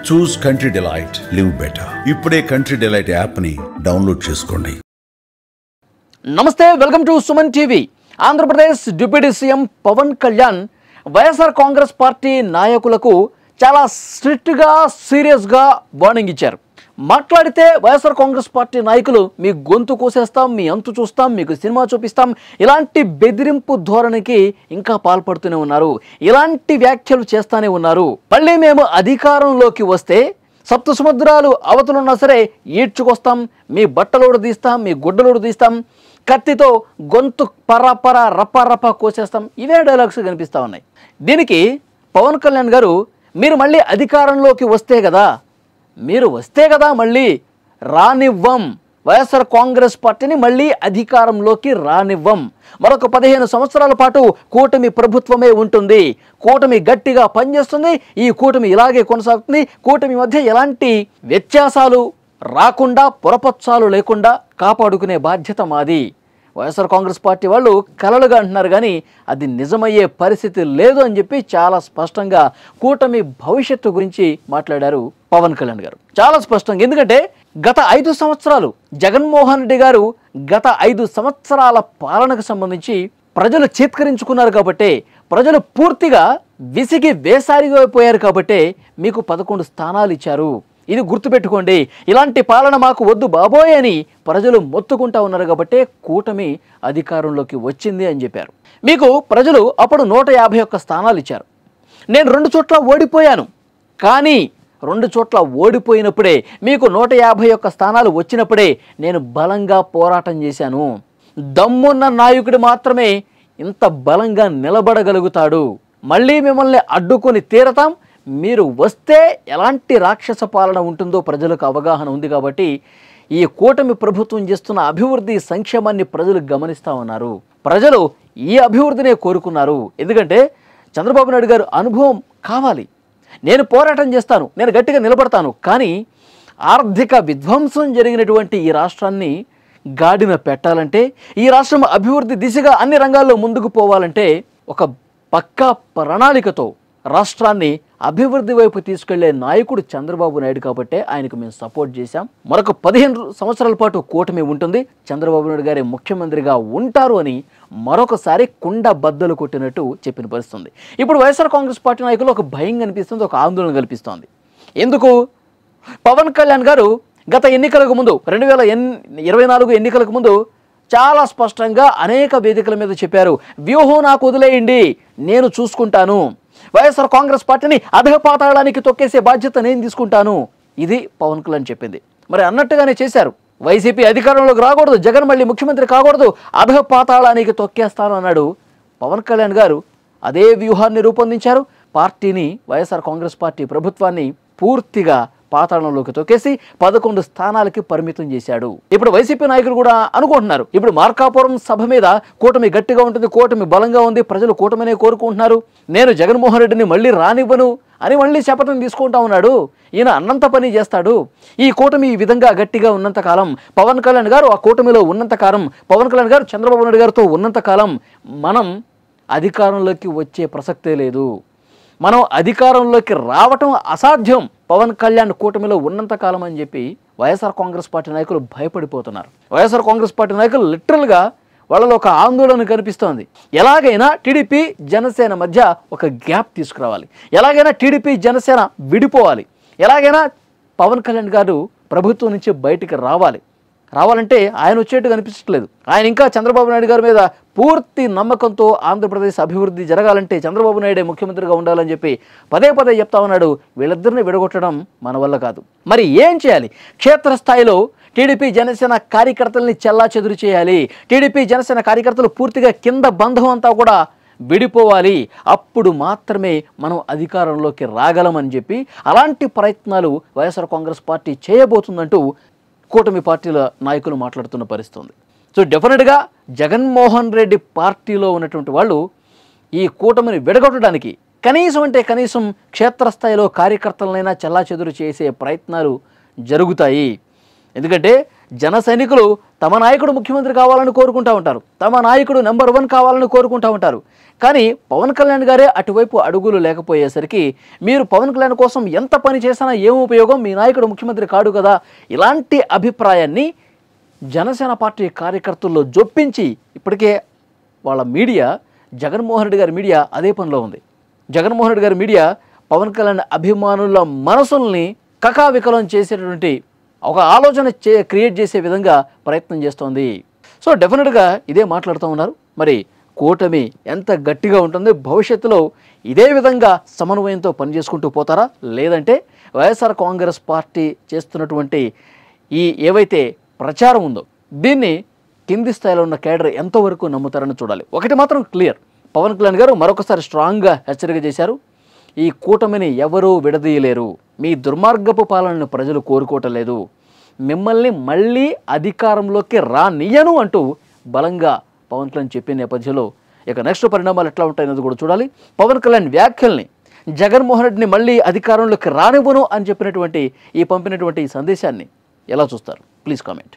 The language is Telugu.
చూస్ కంట్రీ డిలైట్, లివ్ బెటర్. ఇప్పుడే కంట్రీ డిలైట్ యాప్ని డౌన్లోడ్ చేసుకోండి. నమస్తే, welcome to Suman TV. Andhra Pradesh deputy CM Pawan Kalyan YSR Congress party నాయకులకు చాలా స్ట్రిక్ట్గా, సీరియస్గా వార్నింగ్ ఇచ్చారు. మాట్లాడితే వైఎస్ఆర్ కాంగ్రెస్ పార్టీ నాయకులు మీ గొంతు కోసేస్తాం, మీ అంతు చూస్తాం, మీకు సినిమా చూపిస్తాం, ఇలాంటి బెదిరింపు ధోరణికి ఇంకా పాల్పడుతూనే ఉన్నారు. ఇలాంటి వ్యాఖ్యలు చేస్తూనే ఉన్నారు. మళ్ళీ మేము అధికారంలోకి వస్తే సప్త సముద్రాలు అవతలున్నా సరే ఈడ్చుకొస్తాం, మీ బట్టలోడు తీస్తాం, మీ గుడ్డలోడు తీస్తాం, కత్తితో గొంతు పరపర రప్ప రప్ప కోసేస్తాం. ఇవే డైలాగ్స్ కనిపిస్తూ ఉన్నాయి. దీనికి పవన్ కళ్యాణ్ గారు మీరు మళ్ళీ అధికారంలోకి వస్తే కదా మళ్ళీ రానివ్వం, వైఎస్ఆర్ కాంగ్రెస్ పార్టీని మళ్ళీ అధికారంలోకి రానివ్వం, మరొక 15 సంవత్సరాల పాటు కూటమి ప్రభుత్వమే ఉంటుంది, కూటమి గట్టిగా పనిచేస్తుంది, ఈ కూటమి ఇలాగే కొనసాగుతుంది, కూటమి మధ్య ఎలాంటి వ్యత్యాసాలు రాకుండా, పొరపచ్చాలు లేకుండా కాపాడుకునే బాధ్యత మాది. వైఎస్ఆర్ కాంగ్రెస్ పార్టీ వాళ్ళు కలలుగా అంటున్నారు, కానీ అది నిజమయ్యే పరిస్థితి లేదు అని చెప్పి చాలా స్పష్టంగా కూటమి భవిష్యత్తు గురించి మాట్లాడారు పవన్ కళ్యాణ్ గారు. చాలా స్పష్టంగా. ఎందుకంటే గత 5 సంవత్సరాలు జగన్మోహన్ రెడ్డి గారు గత 5 సంవత్సరాల పాలనకు సంబంధించి ప్రజలు చేత్కరించుకున్నారు కాబట్టి, ప్రజలు పూర్తిగా విసిగి వేసారిపోయారు కాబట్టి మీకు 11 స్థానాలు ఇచ్చారు. ఇది గుర్తుపెట్టుకోండి. ఇలాంటి పాలన మాకు వద్దు బాబోయ్ అని ప్రజలు మొత్తుకుంటా ఉన్నారు కాబట్టి కూటమి అధికారంలోకి వచ్చింది అని చెప్పారు. మీకు ప్రజలు అప్పుడు 151 స్థానాలు ఇచ్చారు. నేను 2 చోట్ల ఓడిపోయాను, కానీ 2 చోట్ల ఓడిపోయినప్పుడే, మీకు 151 స్థానాలు వచ్చినప్పుడే నేను బలంగా పోరాటం చేశాను. దమ్మున్న నాయకుడు మాత్రమే ఇంత బలంగా నిలబడగలుగుతాడు. మళ్ళీ మిమ్మల్ని అడ్డుకొని తీరతాం, మీరు వస్తే ఎలాంటి రాక్షస పాలన ఉంటుందో ప్రజలకు అవగాహన ఉంది కాబట్టి ఈ కూటమి ప్రభుత్వం చేస్తున్న అభివృద్ధి, సంక్షేమాన్ని ప్రజలు గమనిస్తూ ఉన్నారు. ప్రజలు ఈ అభివృద్ధినే కోరుకున్నారు. ఎందుకంటే చంద్రబాబు నాయుడు గారు అనుభవం కావాలి. నేను పోరాటం చేస్తాను, నేను గట్టిగా నిలబడతాను, కానీ ఆర్థిక విధ్వంసం జరిగినటువంటి ఈ రాష్ట్రాన్ని గాడిన పెట్టాలంటే, ఈ రాష్ట్రం అభివృద్ధి దిశగా అన్ని రంగాల్లో ముందుకు పోవాలంటే ఒక పక్కా ప్రణాళికతో రాష్ట్రాన్ని అభివృద్ధి వైపు తీసుకెళ్లే నాయకుడు చంద్రబాబు నాయుడు కాబట్టే ఆయనకు మేము సపోర్ట్ చేశాం. మరొక 15 సంవత్సరాల పాటు కూటమి ఉంటుంది, చంద్రబాబు నాయుడు గారే ముఖ్యమంత్రిగా ఉంటారు అని మరొకసారి కుండ బద్దలు కొట్టినట్టు చెప్పిన పరిస్థితుంది. ఇప్పుడు వైఎస్ఆర్ కాంగ్రెస్ పార్టీ నాయకులు ఒక భయం కనిపిస్తుంది, ఒక ఆందోళన కల్పిస్తోంది. ఎందుకు? పవన్ కళ్యాణ్ గారు గత ఎన్నికలకు ముందు 2024 ఎన్నికలకు ముందు చాలా స్పష్టంగా అనేక వేదికల మీద చెప్పారు, వ్యూహం నాకు వదిలేయండి, నేను చూసుకుంటాను, వైఎస్ఆర్ కాంగ్రెస్ పార్టీని అధపాతాళానికి తొక్కేసే బాధ్యత నేను తీసుకుంటాను. ఇది పవన్ కళ్యాణ్ చెప్పింది. మరి అన్నట్టుగానే చేశారు. వైసీపీ అధికారంలోకి రాకూడదు, జగన్ మళ్ళీ ముఖ్యమంత్రి కాకూడదు, అధపాతాళానికి తొక్కేస్తాను అన్నాడు పవన్ కళ్యాణ్ గారు. అదే వ్యూహాన్ని రూపొందించారు. పార్టీని, వైఎస్ఆర్ కాంగ్రెస్ పార్టీ ప్రభుత్వాన్ని పూర్తిగా పాతాళంలోకి తొక్కేసి 11 స్థానాలకి పరిమితం చేశాడు. ఇప్పుడు వైసీపీ నాయకులు కూడా అనుకుంటున్నారు, ఇప్పుడు మార్కాపురం సభ మీద కూటమి గట్టిగా ఉంటుంది, కూటమి బలంగా ఉంది, ప్రజలు కూటమినే కోరుకుంటున్నారు, నేను జగన్మోహన్ రెడ్డిని మళ్ళీ రానివ్వను అని మళ్ళీ శపథం తీసుకుంటా ఉన్నాడు. ఈయన అన్నంత పని చేస్తాడు. ఈ కూటమి ఈ విధంగా గట్టిగా ఉన్నంతకాలం, పవన్ కళ్యాణ్ గారు ఆ కూటమిలో ఉన్నంతకాలం, పవన్ కళ్యాణ్ గారు చంద్రబాబు నాయుడు గారితో ఉన్నంతకాలం మనం అధికారంలోకి వచ్చే ప్రసక్తే లేదు, మనం అధికారంలోకి రావటం అసాధ్యం పవన్ కళ్యాణ్ కూటమిలో ఉన్నంతకాలం అని చెప్పి వైఎస్ఆర్ కాంగ్రెస్ పార్టీ నాయకులు భయపడిపోతున్నారు. వైఎస్ఆర్ కాంగ్రెస్ పార్టీ నాయకులు లిటరల్గా వాళ్ళలో ఒక ఆందోళన కనిపిస్తోంది. ఎలాగైనా టీడీపీ జనసేన మధ్య ఒక గ్యాప్ తీసుకురావాలి, ఎలాగైనా టీడీపీ జనసేన విడిపోవాలి, ఎలాగైనా పవన్ కళ్యాణ్ గారు ప్రభుత్వం నుంచి బయటికి రావాలంటే ఆయన వచ్చేట్టు కనిపించట్లేదు. ఆయన ఇంకా చంద్రబాబు నాయుడు గారి మీద పూర్తి నమ్మకంతో ఆంధ్రప్రదేశ్ అభివృద్ధి జరగాలంటే చంద్రబాబు నాయుడే ముఖ్యమంత్రిగా ఉండాలని చెప్పి పదే చెప్తా ఉన్నాడు. వీళ్ళిద్దరిని విడగొట్టడం మన వల్ల కాదు. మరి ఏం చేయాలి? క్షేత్రస్థాయిలో టీడీపీ జనసేన కార్యకర్తల్ని చెల్లాచెదురు చేయాలి. టీడీపీ జనసేన కార్యకర్తలు పూర్తిగా కింద బంధం అంతా కూడా విడిపోవాలి. అప్పుడు మాత్రమే మనం అధికారంలోకి రాగలమని చెప్పి అలాంటి ప్రయత్నాలు వైఎస్ఆర్ కాంగ్రెస్ పార్టీ చేయబోతుందంటూ కూటమి పార్టీల నాయకులు మాట్లాడుతున్న పరిస్థితుంది. సో డెఫినెట్గా జగన్మోహన్ రెడ్డి పార్టీలో ఉన్నటువంటి వాళ్ళు ఈ కూటమిని విడగొట్టడానికి కనీసం క్షేత్రస్థాయిలో కార్యకర్తలనైనా చెల్లాచెదురు చేసే ప్రయత్నాలు జరుగుతాయి. ఎందుకంటే జన సైనికులు తమ నాయకుడు ముఖ్యమంత్రి కావాలని కోరుకుంటూ ఉంటారు, తమ నాయకుడు నెంబర్ 1 కావాలని కోరుకుంటూ ఉంటారు. కానీ పవన్ కళ్యాణ్ గారే అటువైపు అడుగులు లేకపోయేసరికి మీరు పవన్ కళ్యాణ్ కోసం ఎంత పని చేసినా ఏం ఉపయోగం, మీ నాయకుడు ముఖ్యమంత్రి కాడు కదా, ఇలాంటి అభిప్రాయాన్ని జనసేన పార్టీ కార్యకర్తల్లో జొప్పించి ఇప్పటికే వాళ్ళ మీడియా, జగన్మోహన్ రెడ్డి గారి మీడియా అదే పనిలో ఉంది. జగన్మోహన్ రెడ్డి గారి మీడియా పవన్ కళ్యాణ్ అభిమానుల మనసుల్ని కకావికలం చేసేటువంటి ఒక ఆలోచన క్రియేట్ చేసే విధంగా ప్రయత్నం చేస్తోంది. సో డెఫినెట్గా ఇదే మాట్లాడుతూ ఉన్నారు. మరి కూటమి ఎంత గట్టిగా ఉంటుంది, భవిష్యత్తులో ఇదే విధంగా సమన్వయంతో పనిచేసుకుంటూ పోతారా, లేదంటే వైఎస్ఆర్ కాంగ్రెస్ పార్టీ చేస్తున్నటువంటి ఈ ఏవైతే ప్రచారం ఉందో దీన్ని కింది స్థాయిలో ఉన్న కేడర్ ఎంతవరకు నమ్ముతారని చూడాలి. ఒకటి మాత్రం క్లియర్, పవన్ కళ్యాణ్ గారు మరొకసారి స్ట్రాంగ్గా హెచ్చరిక చేశారు. ఈ కూటమిని ఎవరూ విడదీయలేరు, మీ దుర్మార్గపు పాలనను ప్రజలు కోరుకోవటం లేదు, మిమ్మల్ని మళ్ళీ అధికారంలోకి రానియను అంటూ బలంగా పవన్ కళ్యాణ్ చెప్పిన నేపథ్యంలో ఇక నెక్స్ట్ పరిణామాలు ఎట్లా ఉంటాయన్నది కూడా చూడాలి. పవన్ కళ్యాణ్ వ్యాఖ్యల్ని, జగన్మోహన్ రెడ్డిని మళ్ళీ అధికారంలోకి రానివ్వను అని చెప్పినటువంటి పంపినటువంటి ఈ సందేశాన్ని ఎలా చూస్తారు? Please comment.